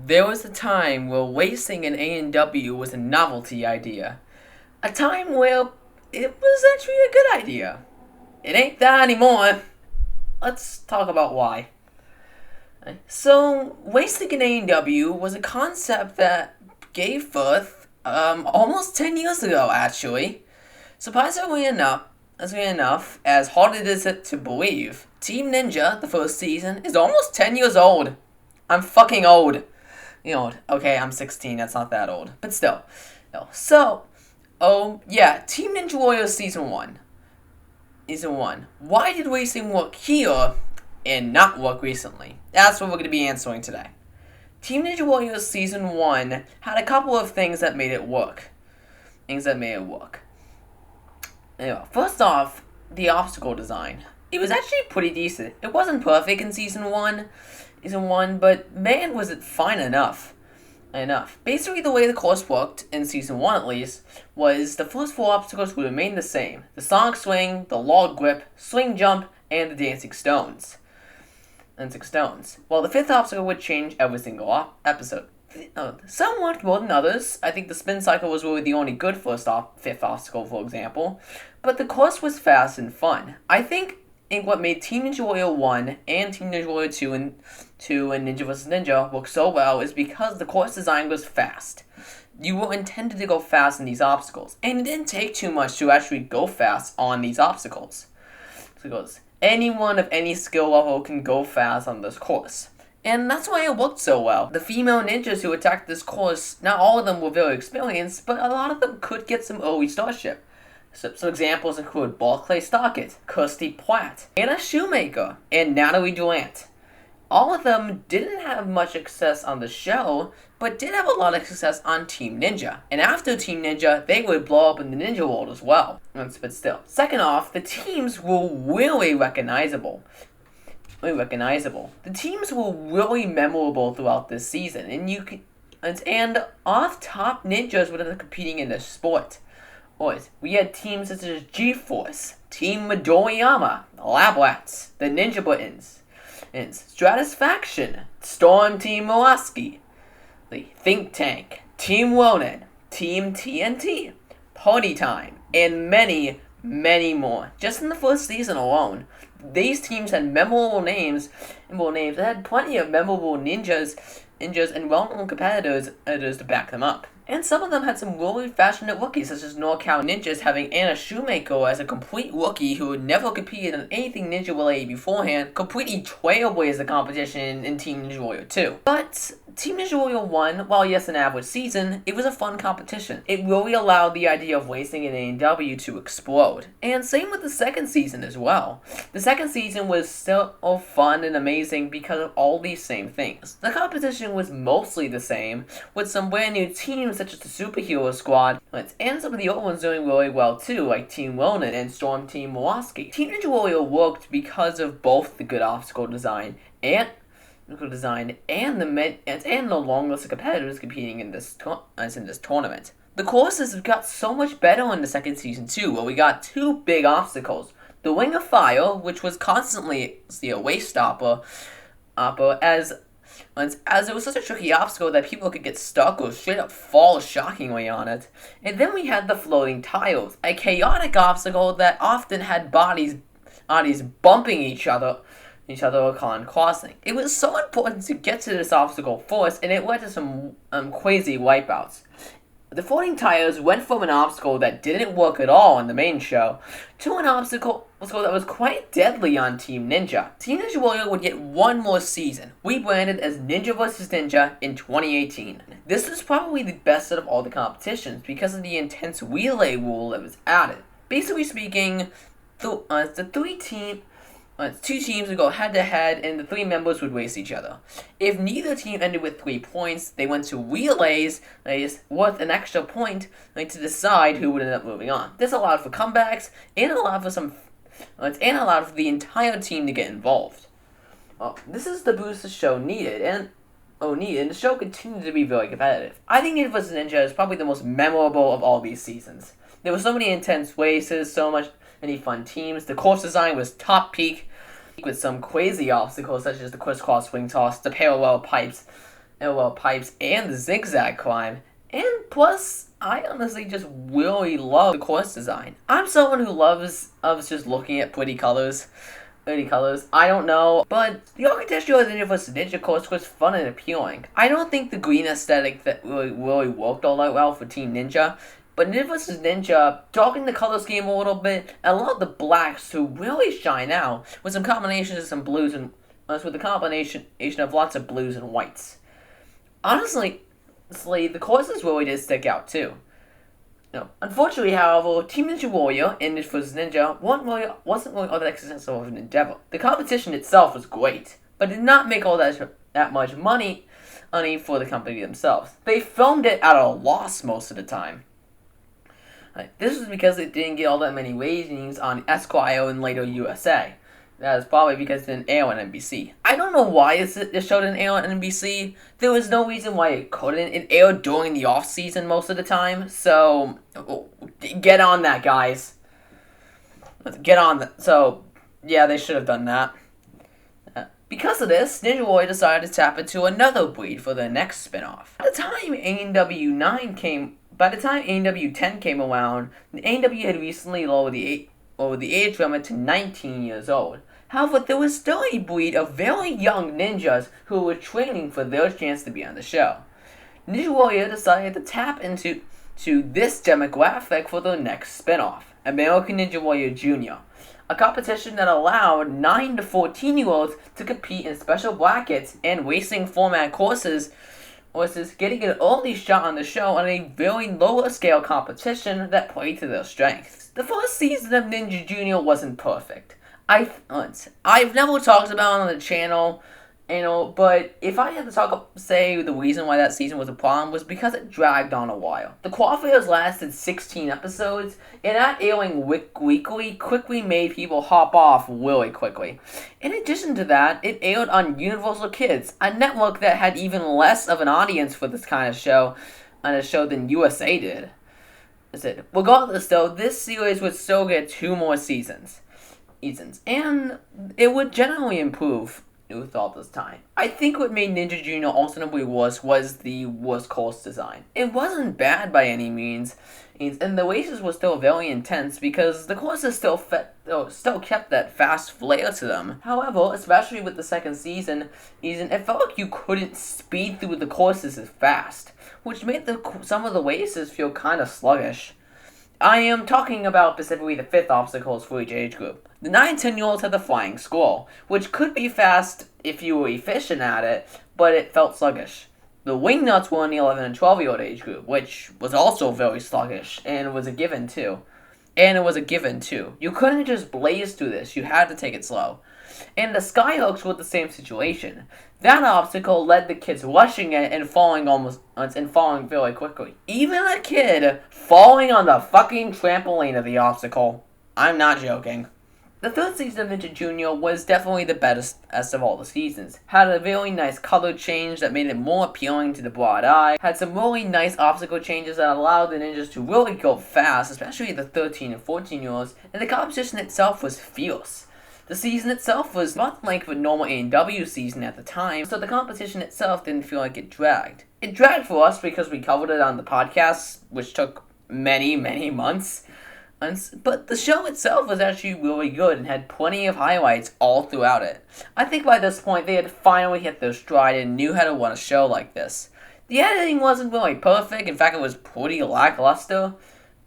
There was a time where racing in ANW was a novelty idea. A time where it was actually a good idea. It ain't that anymore. Let's talk about why. So, racing in ANW was a concept that gave birth almost 10 years ago, actually. Surprisingly enough, as hard it is to believe, Team Ninja, the first season, is almost 10 years old. I'm fucking old. Okay, I'm 16, that's not that old. But still. No. So, Team Ninja Warriors Season 1. Season 1. Why did racing work here and not work recently? That's what we're going to be answering today. Team Ninja Warriors Season 1 had a couple of things that made it work. Anyway, first off, the obstacle design. It was actually pretty decent. It wasn't perfect in Season 1, but man, was it fine enough. Basically, the way the course worked, in Season 1 at least, was the first 4 obstacles would remain the same. The Sonic Swing, the Log Grip, Swing Jump, and the Dancing Stones. While the 5th obstacle would change every single episode. Some worked more than others. I think the Spin Cycle was really the only good 5th obstacle, for example. But the course was fast and fun. I think what made Team Ninja Warrior 1 and Team Ninja Warrior 2 and Ninja vs. Ninja work so well is because the course design was fast. You were intended to go fast in these obstacles, and it didn't take too much to actually go fast on these obstacles. So it goes, anyone of any skill level can go fast on this course. And that's why it worked so well. The female ninjas who attacked this course, not all of them were very experienced, but a lot of them could get some early starship. So, some examples include Barclay Stockett, Kirsty Platt, Anna Shoemaker, and Natalie Durant. All of them didn't have much success on the show, but did have a lot of success on Team Ninja. And after Team Ninja, they would blow up in the ninja world as well. But still. Second off, the teams were really recognizable. The teams were really memorable throughout this season, and off-top ninjas would end up competing in this sport. We had teams such as G-Force, Team Midoriyama, Lab Rats, the Ninja Buttons, and Stratisfaction, Storm Team Muraski, the Think Tank, Team Ronin, Team TNT, Party Time, and many, many more. Just in the first season alone, these teams had memorable names. They had plenty of memorable ninjas and well-known competitors to back them up. And some of them had some really fashionable rookies, such as NorCal Ninjas having Anna Shoemaker as a complete rookie who had never competed in anything ninja related beforehand, completely trailblazed the competition in Team Ninja Warrior 2. But Team Ninja Warrior 1, while yes an average season, it was a fun competition. It really allowed the idea of racing in ANW to explode. And same with the second season as well. The second season was still fun and amazing because of all these same things. The competition was mostly the same, with some brand new teams such as the Superhero Squad, and some of the old ones doing really well too, like Team Ronin and Storm Team Muraski. Team Ninja Warrior worked because of both the good obstacle design and the long list of competitors competing in this tournament. The courses got so much better in the second season too, where we got 2 big obstacles. The Ring of Fire, which was constantly a waist stopper, as it was such a tricky obstacle that people could get stuck or straight up fall shockingly on it. And then we had the Floating Tiles, a chaotic obstacle that often had bodies bumping each other upon crossing. It was so important to get to this obstacle first, and it led to some crazy wipeouts. The Floating Tires went from an obstacle that didn't work at all on the main show to an obstacle that was quite deadly on Team Ninja. Team Ninja Warrior would get one more season, rebranded as Ninja vs. Ninja in 2018. This was probably the best out of all the competitions because of the intense relay rule that was added. Basically speaking, two teams would go head-to-head, and the 3 members would race each other. If neither team ended with 3 points, they went to relays worth an extra point to decide who would end up moving on. This allowed for comebacks and allowed for the entire team to get involved. Well, this is the boost the show needed, and the show continued to be very competitive. I think Ninja vs. Ninja is probably the most memorable of all these seasons. There were so many intense races, many fun teams. The course design was top peak, with some crazy obstacles such as the crisscross swing toss, the parallel pipes, pipes and the zigzag climb. And plus, I honestly just really love the course design. I'm someone who loves just looking at pretty colors. I don't know, but the architecture of the Ninja vs. Ninja course was fun and appealing. I don't think the green aesthetic that really worked all that well for Team Ninja, but Ninja vs. Ninja, talking the color scheme a little bit, allowed the blacks to really shine out with some combinations of some blues and with a combination of lots of blues and whites. Honestly, the courses really did stick out too. No. Unfortunately, however, Team Ninja Warrior and Ninja vs. Ninja wasn't really all that successful of an endeavor. The competition itself was great, but did not make all that much money for the company themselves. They filmed it at a loss most of the time. This was because it didn't get all that many ratings on Esquire and later USA. That is probably because it didn't air on NBC. I don't know why this show didn't air on NBC. There was no reason why it couldn't. It aired during the off season most of the time. So, get on that, guys. Get on that. So, yeah, they should have done that. Because of this, Ninja Warrior decided to tap into another breed for their next spin-off. By the time ANW 10 came around, the ANW had recently lowered the age limit to 19 years old. However, there was still a breed of very young ninjas who were training for their chance to be on the show. Ninja Warrior decided to tap into this demographic for their next spin-off, American Ninja Warrior Jr., a competition that allowed 9 to 14-year-olds to compete in special brackets and racing format courses, versus getting an early shot on the show on a very lower scale competition that played to their strengths. The first season of Ninja Junior wasn't perfect. I've never talked about it on the channel, but if I had to say the reason why that season was a problem was because it dragged on a while. The qualifiers lasted 16 episodes, and that airing weekly quickly made people hop off really quickly. In addition to that, it aired on Universal Kids, a network that had even less of an audience for this kind of show than USA did. Regardless though, this series would still get 2 more seasons, and it would generally improve with all this time. I think what made Ninja Junior ultimately worse was the worst course design. It wasn't bad by any means, and the races were still very intense because the courses still kept that fast flair to them. However, especially with the second season, it felt like you couldn't speed through the courses as fast, which made some of the races feel kind of sluggish. I am talking about specifically the 5th obstacles for each age group. The 9-10-year-olds had the Flying Squirrel, which could be fast if you were efficient at it, but it felt sluggish. The Wingnuts were in the 11 and 12-year-old age group, which was also very sluggish, and it was a given too. You couldn't just blaze through this, you had to take it slow. And the Skyhooks were the same situation. That obstacle led the kids rushing it and falling very quickly. Even a kid falling on the fucking trampoline of the obstacle. I'm not joking. The 3rd season of Ninja Junior was definitely the best of all the seasons. Had a very nice color change that made it more appealing to the broad eye. Had some really nice obstacle changes that allowed the ninjas to really go fast, especially the 13 and 14-year-olds, and the competition itself was fierce. The season itself was not like a normal ANW season at the time, so the competition itself didn't feel like it dragged. It dragged for us because we covered it on the podcast, which took many, many months. But the show itself was actually really good and had plenty of highlights all throughout it. I think by this point they had finally hit their stride and knew how to run a show like this. The editing wasn't really perfect, in fact it was pretty lackluster,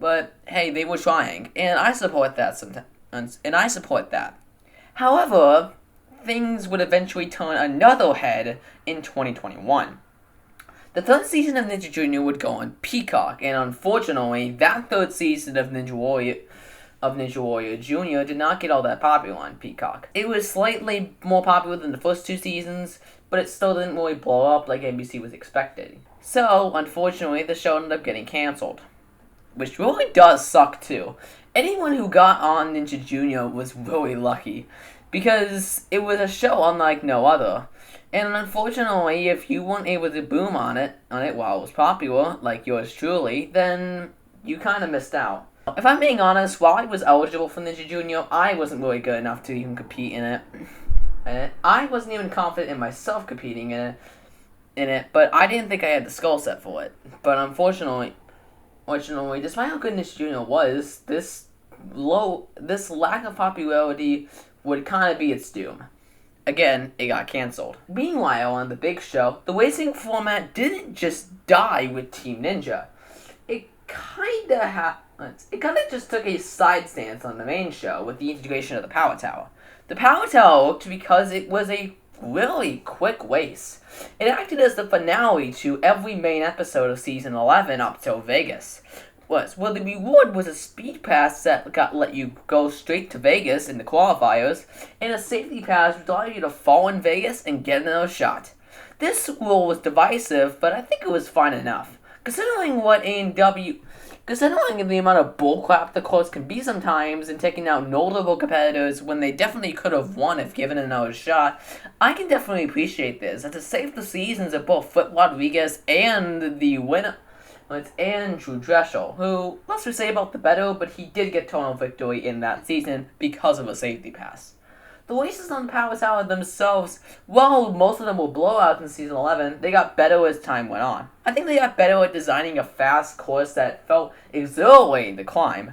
but hey, they were trying, and I support that sometimes. However, things would eventually turn another head in 2021. The 3rd season of Ninja Junior would go on Peacock, and unfortunately, that 3rd season of Ninja Warrior Jr. did not get all that popular on Peacock. It was slightly more popular than the first 2 seasons, but it still didn't really blow up like NBC was expecting. So, unfortunately, the show ended up getting cancelled, which really does suck too. Anyone who got on Ninja Junior was really lucky, because it was a show unlike no other. And unfortunately, if you weren't able to boom on it while it was popular, like yours truly, then you kind of missed out. If I'm being honest, while I was eligible for Ninja Junior, I wasn't really good enough to even compete in it. I wasn't even confident in myself competing in it. in it, but I didn't think I had the skill set for it. But unfortunately, despite how good Nish Jr. was, this lack of popularity would kind of be its doom. Again, it got canceled. Meanwhile, on the big show, the racing format didn't just die with Team Ninja. It kinda just took a side stance on the main show with the integration of the Power Tower. The Power Tower worked because it was a really quick race. It acted as the finale to every main episode of Season 11 up till Vegas. The reward was a speed pass that let you go straight to Vegas in the qualifiers, and a safety pass would allow you to fall in Vegas and get another shot. This rule was divisive, but I think it was fine enough. Considering the amount of bullcrap the course can be sometimes in taking out notable competitors when they definitely could have won if given another shot, I can definitely appreciate this. And to save the seasons of both Flip Rodriguez and the winner, it's Andrew Dreschel, who, less we say about the better, but he did get total victory in that season because of a safety pass. The races on the Power Tower themselves, while most of them were blowouts in Season 11, they got better as time went on. I think they got better at designing a fast course that felt exhilarating to climb.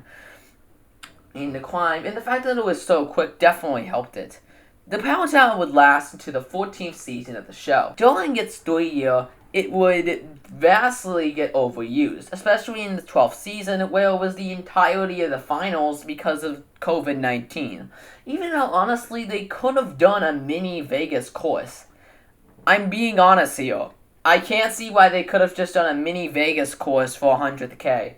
And the fact that it was so quick definitely helped it. The Power Tower would last into the 14th season of the show. During its 3-year, it would vastly get overused, especially in the 12th season, where it was the entirety of the finals because of COVID-19. Even though, honestly, they could have done a mini Vegas course. I'm being honest here. I can't see why they could have just done a mini Vegas course for 100K.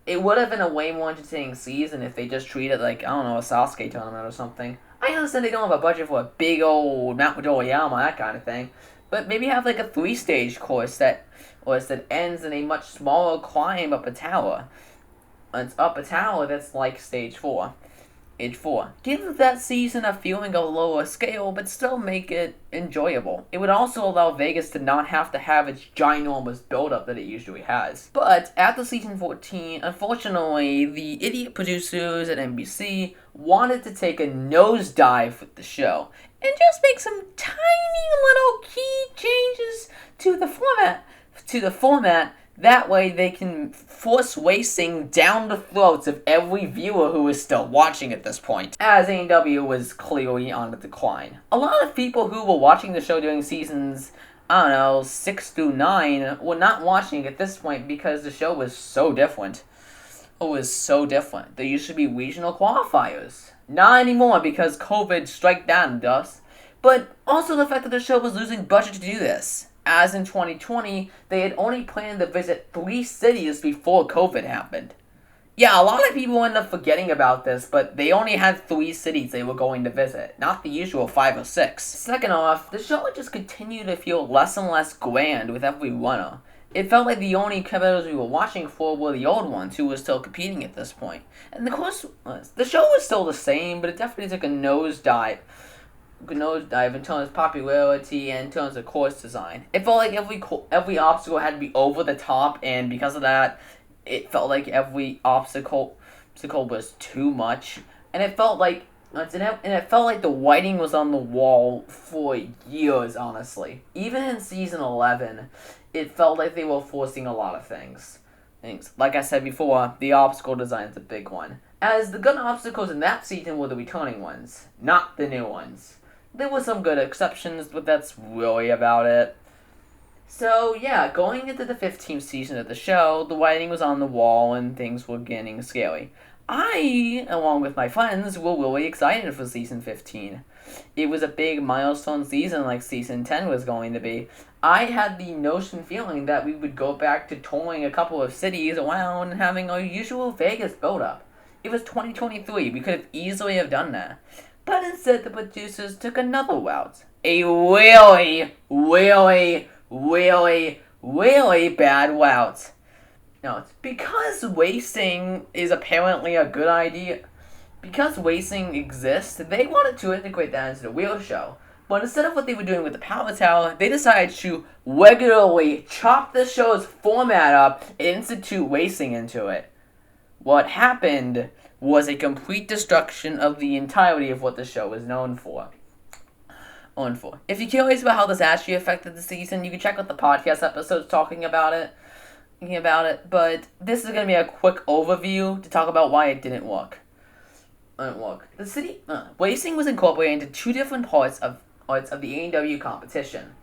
It would have been a way more entertaining season if they just treated like, I don't know, a Sasuke tournament or something. I understand they don't have a budget for a big old Mount Midoriyama, that kind of thing. But maybe have like a 3-stage course that ends in a much smaller climb up a tower. It's up a tower that's like stage 4. Give that season a feeling of lower scale, but still make it enjoyable. It would also allow Vegas to not have to have its ginormous build-up that it usually has. But after season 14, unfortunately, the idiot producers at NBC wanted to take a nosedive with the show and just make some tiny little key changes to the format. That way they can force racing down the throats of every viewer who is still watching at this point, as ANW was clearly on the decline. A lot of people who were watching the show during seasons, 6 through 9, were not watching at this point because the show was so different. It was so different. There used to be regional qualifiers. Not anymore because COVID struck down us, but also the fact that the show was losing budget to do this. As in 2020, they had only planned to visit 3 cities before COVID happened. Yeah, a lot of people end up forgetting about this, but they only had 3 cities they were going to visit, not the usual 5 or 6. Second off, the show would just continue to feel less and less grand with every runner. It felt like the only competitors we were watching for were the old ones who were still competing at this point. And of course, the show was still the same, but it definitely took a nosedive in terms of popularity and in terms of course design. It felt like every obstacle had to be over the top, and because of that, it felt like every obstacle was too much, and it felt like the writing was on the wall for years. Honestly, even in season 11, it felt like they were forcing a lot of things. Like I said before, the obstacle design is a big one, as the good obstacles in that season were the returning ones, not the new ones. There were some good exceptions, but that's really about it. So, yeah, going into the 15th season of the show, the writing was on the wall and things were getting scary. I, along with my friends, were really excited for season 15. It was a big milestone season like season 10 was going to be. I had the feeling that we would go back to touring a couple of cities around and having our usual Vegas build-up. It was 2023, we could have easily have done that. But instead, the producers took another route. A really, really, really, really bad route. Now, it's because racing is apparently a good idea. Because racing exists, they wanted to integrate that into the real show. But instead of what they were doing with the Power Tower, they decided to regularly chop the show's format up and institute racing into it. What happened was a complete destruction of the entirety of what the show was known for. 4. If you're curious about how this actually affected the season, you can check out the podcast episodes talking about it. But this is going to be a quick overview to talk about why it didn't work. The city racing was incorporated into two different parts of the ANW competition.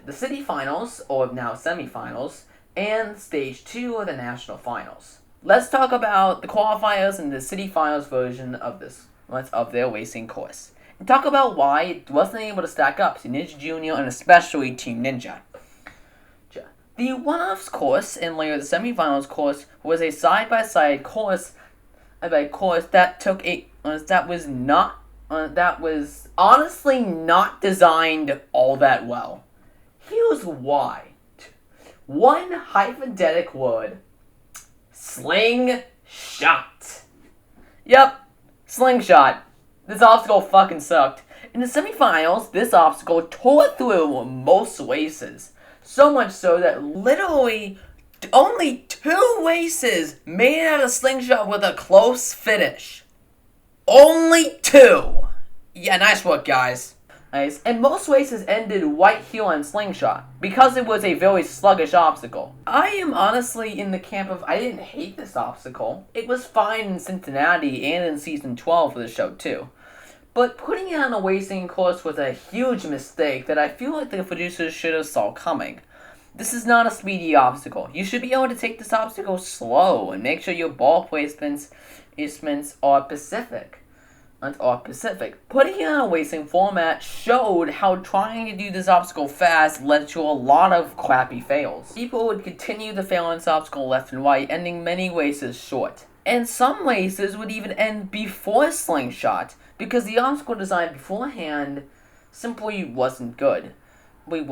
The city finals, or now semifinals, and stage 2 of the national finals. Let's talk about the qualifiers and the city finals version of their racing course, and talk about why it wasn't able to stack up to Ninja Junior and especially Team Ninja. The one-offs course and later the semifinals course was a side-by-side course, that was honestly not designed all that well. Here's why. One hypothetical word: slingshot. Yep, slingshot. This obstacle fucking sucked. In the semifinals, this obstacle tore through most races. So much so that literally only 2 races made it out of slingshot with a close finish. Only 2! Yeah, nice work, guys. Nice. And most races ended right here on slingshot, because it was a very sluggish obstacle. I am honestly in the camp of I didn't hate this obstacle. It was fine in Cincinnati and in Season 12 of the show, too. But putting it on a racing course was a huge mistake that I feel like the producers should have saw coming. This is not a speedy obstacle. You should be able to take this obstacle slow and make sure your ball placements are specific. Putting it on a racing format showed how trying to do this obstacle fast led to a lot of crappy fails. People would continue to fail on this obstacle left and right, ending many races short. And some races would even end before slingshot, because the obstacle design beforehand simply wasn't good. But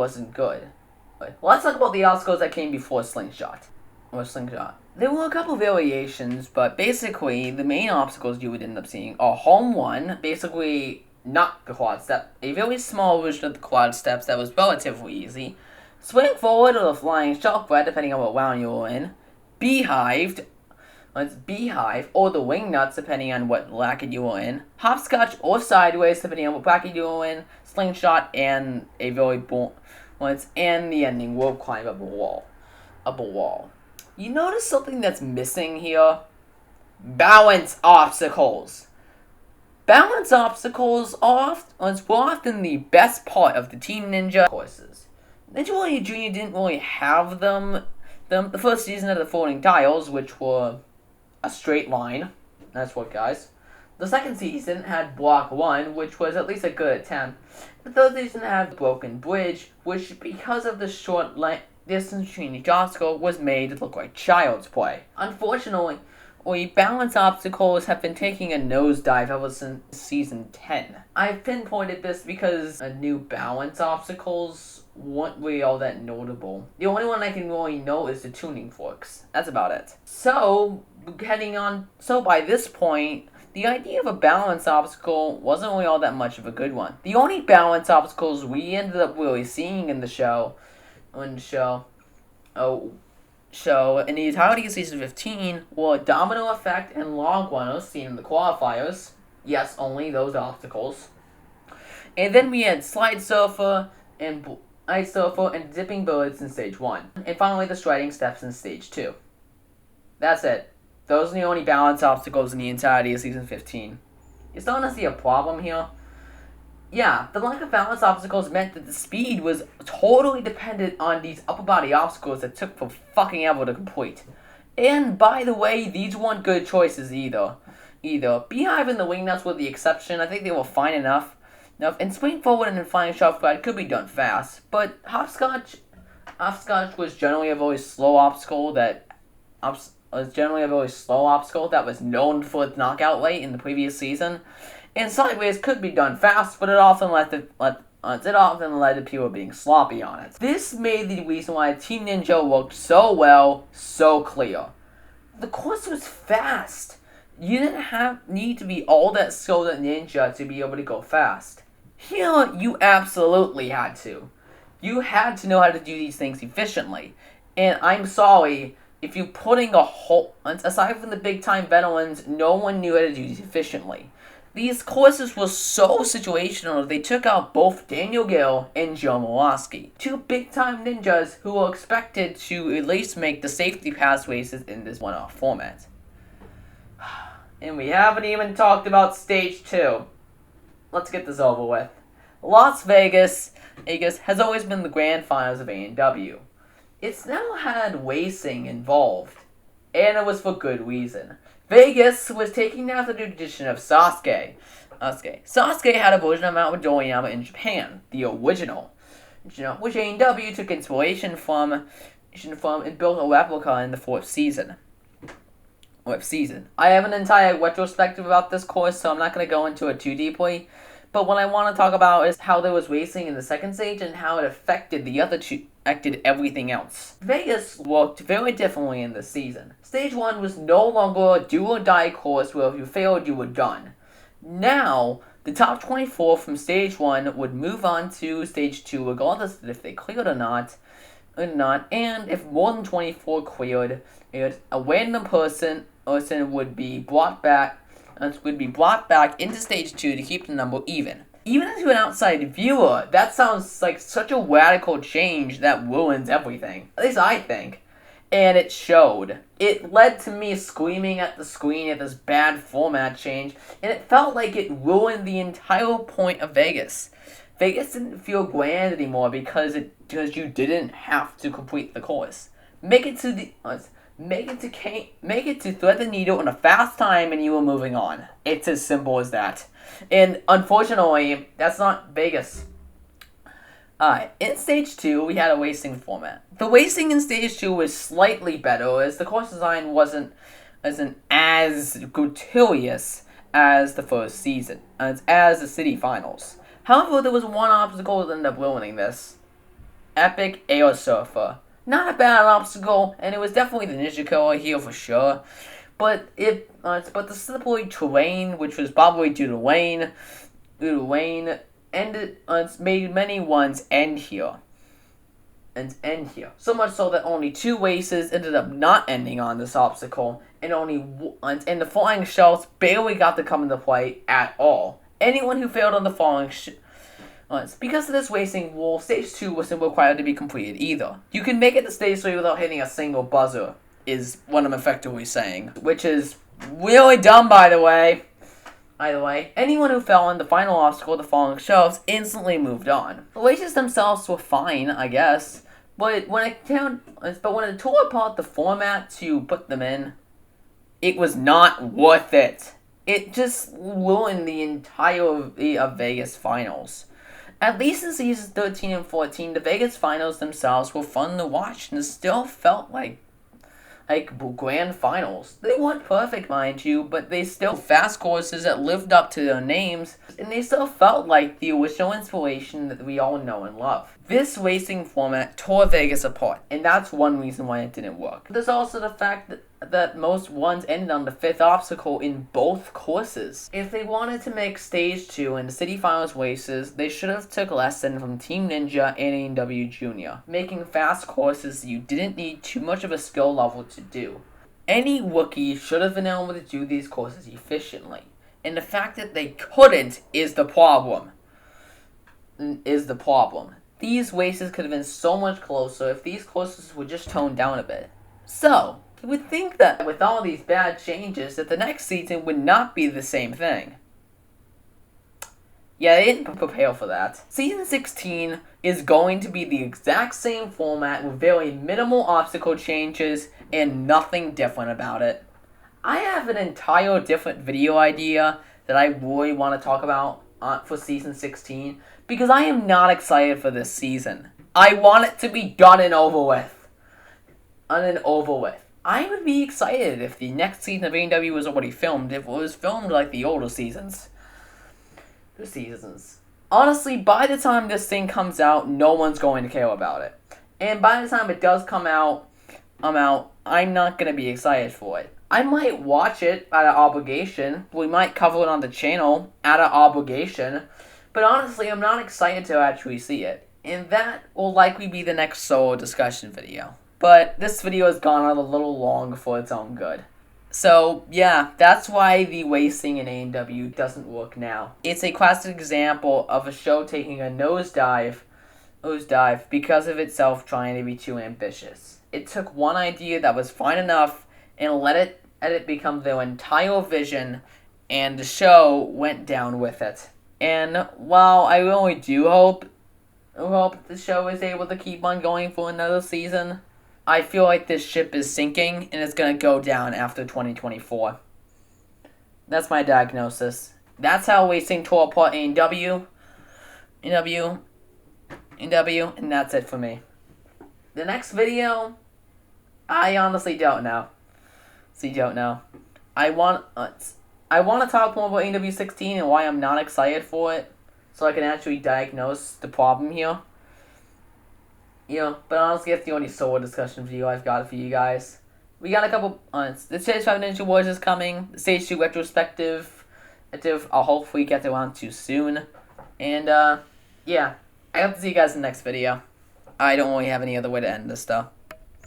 let's talk about the obstacles that came before slingshot. There were a couple variations, but basically the main obstacles you would end up seeing are home run, basically not the quad step, a very small version of the quad steps that was relatively easy, swing forward or the flying shelf bread depending on what round you were in, beehive, or the wing nuts depending on what bracket you were in, hopscotch or sideways depending on what bracket you were in, slingshot, and and the ending rope climb up a wall. You notice something that's missing here? Balance obstacles. Balance obstacles were often the best part of the Team Ninja courses. Ninja Warrior Jr. didn't really have them. The first season had the floating tiles, which were a straight line. That's what, guys. The second season had Block 1, which was at least a good attempt. The third season had the Broken Bridge, which, because of the short distance between each obstacle, was made to look like child's play. Unfortunately, balance obstacles have been taking a nosedive ever since Season 10. I've pinpointed this because new balance obstacles weren't really all that notable. The only one I can really know is the tuning forks. That's about it. So by this point, the idea of a balance obstacle wasn't really all that much of a good one. The only balance obstacles we ended up really seeing in the the entirety of Season 15 were Domino Effect and Log Runners seen in the qualifiers. Yes, only those obstacles. And then we had Slide Surfer and Ice Surfer and Dipping Birds in Stage 1. And finally the Striding Steps in Stage 2. That's it. Those are the only balance obstacles in the entirety of Season 15. You're starting to see a problem here? Yeah, the lack of balance obstacles meant that the speed was totally dependent on these upper body obstacles that took for fucking ever to complete. And by the way, these weren't good choices either. Beehive and the Wingnuts were the exception. I think they were fine enough. And Spring Forward and Flying Shelf Glide could be done fast. But Hopscotch was generally a very slow obstacle that was known for its knockout rate in the previous season. And Sideways could be done fast, but it often led to people being sloppy on it. This made the reason why Team Ninja worked so well, so clear. The course was fast. You didn't need to be all that skilled at Ninja to be able to go fast. Here, you absolutely had to. You had to know how to do these things efficiently. And I'm sorry, if you're putting aside from the big time veterans, no one knew how to do these efficiently. These courses were so situational they took out both Daniel Gill and Joe Moloski, two big-time ninjas who were expected to at least make the safety pass races in this one-off format. And we haven't even talked about Stage 2. Let's get this over with. Las Vegas has always been the grand finals of ANW. It's now had racing involved, and it was for good reason. Vegas was taking down the tradition of Sasuke. Sasuke had a version of Mount Midoriyama in Japan, the original, which ANW took inspiration from and built a replica in the fourth season. I have an entire retrospective about this course, so I'm not going to go into it too deeply. But what I want to talk about is how there was racing in the second stage and how it affected the other two, affected everything else. Vegas worked very differently in this season. Stage 1 was no longer a do-or-die course where if you failed, you were done. Now, the top 24 from Stage 1 would move on to Stage 2 regardless of if they cleared or not, and if more than 24 cleared, a random person would be brought back into Stage 2 to keep the number even. Even to an outside viewer, that sounds like such a radical change that ruins everything. At least I think. And it showed. It led to me screaming at the screen at this bad format change, and it felt like it ruined the entire point of Vegas. Vegas didn't feel grand anymore because you didn't have to complete the course. Make it to thread the needle in a fast time and you were moving on. It's as simple as that. And unfortunately, that's not Vegas. In Stage 2, we had a racing format. The racing in Stage 2 was slightly better as the course design wasn't as gratuitous as the first season, as the city finals. However, there was one obstacle that ended up ruining this. Epic Air Surfer. Not a bad obstacle, and it was definitely the Ninja Killer here for sure. But the slippery terrain, which was probably due to rain, made many ones end here. So much so that only 2 races ended up not ending on this obstacle, and the flying shells barely got to come into play at all. Anyone who failed on the flying because of this racing rule, Stage 2 wasn't required to be completed either. You can make it to Stage 3 without hitting a single buzzer, is what I'm effectively saying. Which is really dumb, by the way. Either way, anyone who fell in the final obstacle, the falling shelves, instantly moved on. The races themselves were fine, I guess, but when it tore apart the format to put them in, it was not worth it. It just ruined the entire of Vegas finals. At least in seasons 13 and 14, the Vegas finals themselves were fun to watch and still felt like grand finals. They weren't perfect, mind you, but they still fast courses that lived up to their names, and they still felt like the original inspiration that we all know and love. This racing format tore Vegas apart, and that's one reason why it didn't work. There's also the fact that most runs ended on the 5th obstacle in both courses. If they wanted to make Stage 2 and the City Finals races, they should have took a lesson from Team Ninja and ANW Junior, making fast courses you didn't need too much of a skill level to do. Any rookie should have been able to do these courses efficiently, and the fact that they couldn't is the problem. These races could have been so much closer if these courses were just toned down a bit. So, you would think that with all these bad changes that the next season would not be the same thing. Yeah, they didn't prepare for that. Season 16 is going to be the exact same format with very minimal obstacle changes and nothing different about it. I have an entire different video idea that I really want to talk about for Season 16 because I am not excited for this season. I want it to be done and over with. I would be excited if the next season of ANW was already filmed, if it was filmed like the older seasons. Honestly, by the time this thing comes out, no one's going to care about it. And by the time it does come out, I'm not going to be excited for it. I might watch it out of obligation. We might cover it on the channel out of obligation. But honestly, I'm not excited to actually see it. And that will likely be the next solo discussion video. But this video has gone on a little long for its own good. So, yeah, that's why the wasting in ANW doesn't work now. It's a classic example of a show taking a nosedive because of itself trying to be too ambitious. It took one idea that was fine enough and let it become their entire vision, and the show went down with it. And while I really do hope the show is able to keep on going for another season, I feel like this ship is sinking and it's gonna go down after 2024. That's my diagnosis. That's how Wasting tore apart ANW, and that's it for me. The next video, I honestly don't know. Don't know. I want I want to talk more about ANW 16 and why I'm not excited for it, so I can actually diagnose the problem here. But honestly, that's the only solo discussion video I've got for you guys. We got a couple. The Stage 5 Ninja Wars is coming. The Stage 2 retrospective, I'll hopefully get around to soon. And, yeah. I hope to see you guys in the next video. I don't really have any other way to end this, though.